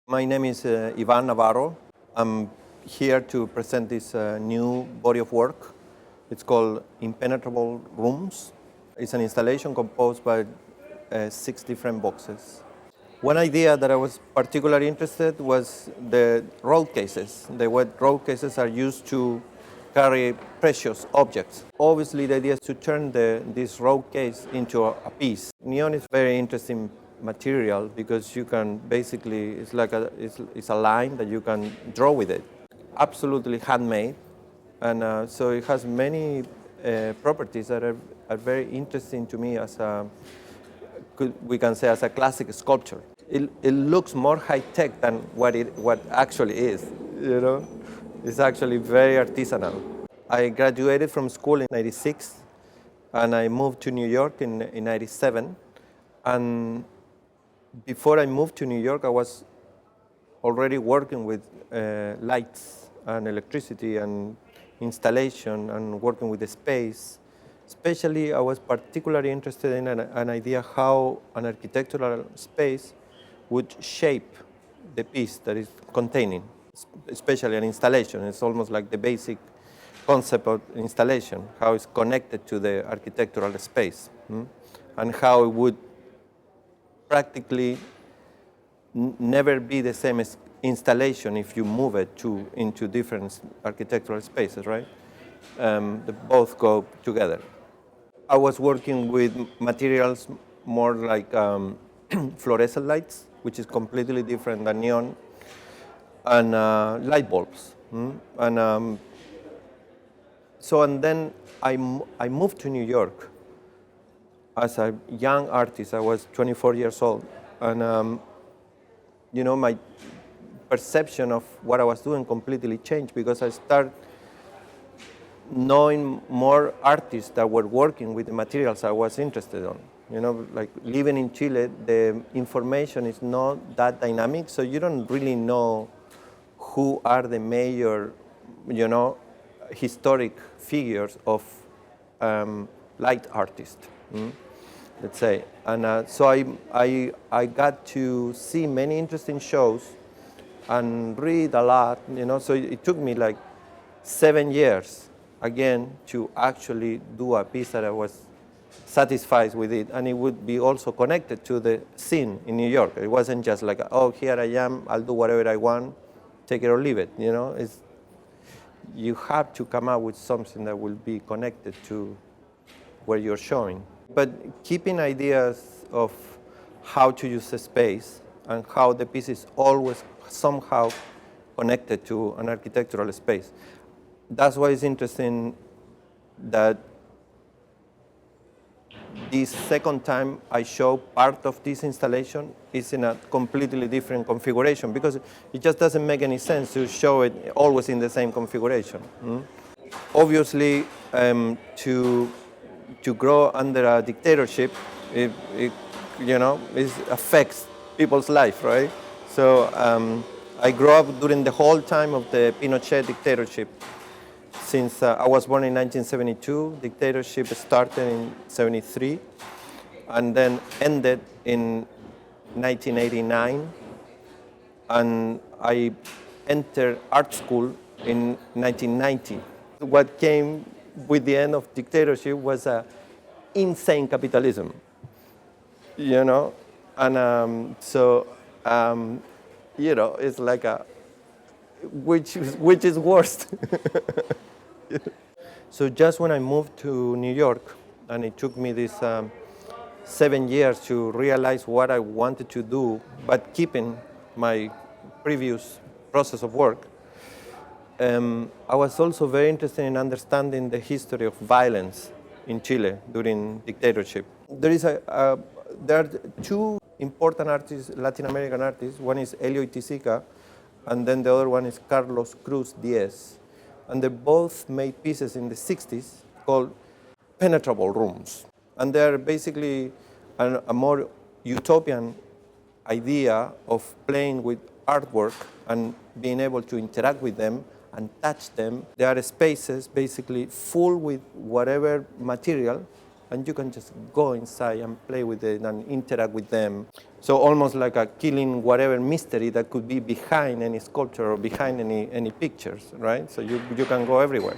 My name is Iván Navarro. I'm here to present this new body of work. It's called Impenetrable Rooms. It's an installation composed by 6 different boxes. One idea that I was particularly interested was the road cases. The way road cases are used to carry precious objects. Obviously, the idea is to turn this road case into a piece. Neon is very interesting material because you can basically, it's a line that you can draw with it. Absolutely handmade, and so it has many properties that are very interesting to me as we can say as a classic sculpture. It looks more high-tech than what actually is, you know? It's actually very artisanal. I graduated from school in '96, and I moved to New York in '97. And before I moved to New York, I was already working with lights and electricity and installation and working with the space. Especially, I was particularly interested in an idea how an architectural space would shape the piece that is containing, especially an installation. It's almost like the basic concept of installation, how it's connected to the architectural space, and how it would practically never be the same as installation if you move it into different architectural spaces, right? They both go together. I was working with materials more like fluorescent lights, which is completely different than neon, and light bulbs. And then I moved to New York as a young artist. I was 24 years old, and my perception of what I was doing completely changed because I started knowing more artists that were working with the materials I was interested in. Like living in Chile, the information is not that dynamic, so you don't really know who are the major, historic figures of light artists, let's say. And so I got to see many interesting shows and read a lot, so it took me like 7 years again to actually do a piece that I was satisfied with it, and it would be also connected to the scene in New York. It wasn't just like, oh, here I am, I'll do whatever I want, take it or leave it, you have to come up with something that will be connected to where you're showing. But keeping ideas of how to use the space and how the piece is always somehow connected to an architectural space. That's why it's interesting that this second time I show part of this installation is in a completely different configuration because it just doesn't make any sense to show it always in the same configuration. Obviously, to grow under a dictatorship, it affects people's life, right? So I grew up during the whole time of the Pinochet dictatorship. Since I was born in 1972, dictatorship started in '73 and then ended in 1989. And I entered art school in 1990. What came with the end of dictatorship was insane capitalism, And it's like which is worst. So just when I moved to New York, and it took me this 7 years to realize what I wanted to do, but keeping my previous process of work, I was also very interested in understanding the history of violence in Chile during dictatorship. There are 2 important artists, Latin American artists. One is Helio Itizica, and then the other one is Carlos Cruz Diez. And they both made pieces in the '60s called Penetrable Rooms. And they're basically a more utopian idea of playing with artwork and being able to interact with them and touch them. They are spaces basically full with whatever material and you can just go inside and play with it and interact with them. So almost like a killing whatever mystery that could be behind any sculpture or behind any pictures, right? So you can go everywhere.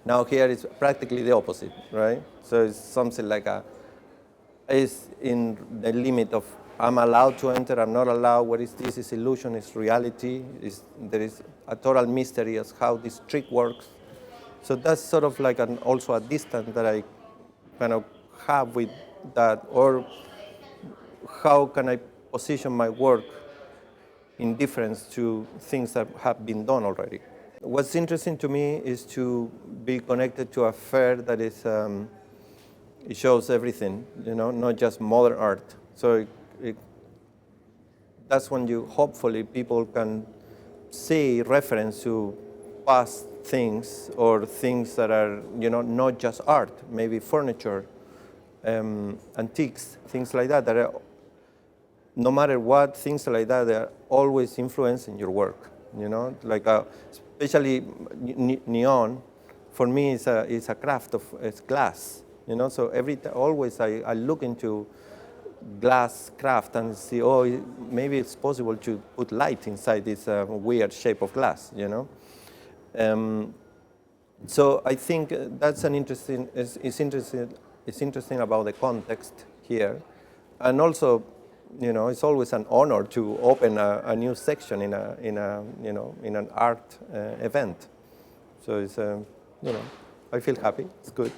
Now here it's practically the opposite, right? So it's something like is in the limit of I'm allowed to enter, I'm not allowed, what is this, is illusion, is reality, there is a total mystery as how this trick works. So that's sort of like also a distance that I kind of have with that, or how can I position my work in difference to things that have been done already. What's interesting to me is to be connected to a fair that is, it shows everything, not just modern art. So that's when hopefully people can see reference to past things or things that are, not just art, maybe furniture, antiques, things like that are, no matter what, things like that, they're always influencing your work, like especially neon, for me is a craft of it's glass, so always I look into glass craft and see, maybe it's possible to put light inside this weird shape of glass, So I think that's it's interesting about the context here, and also, it's always an honor to open a new section in an art event. So it's I feel happy. It's good.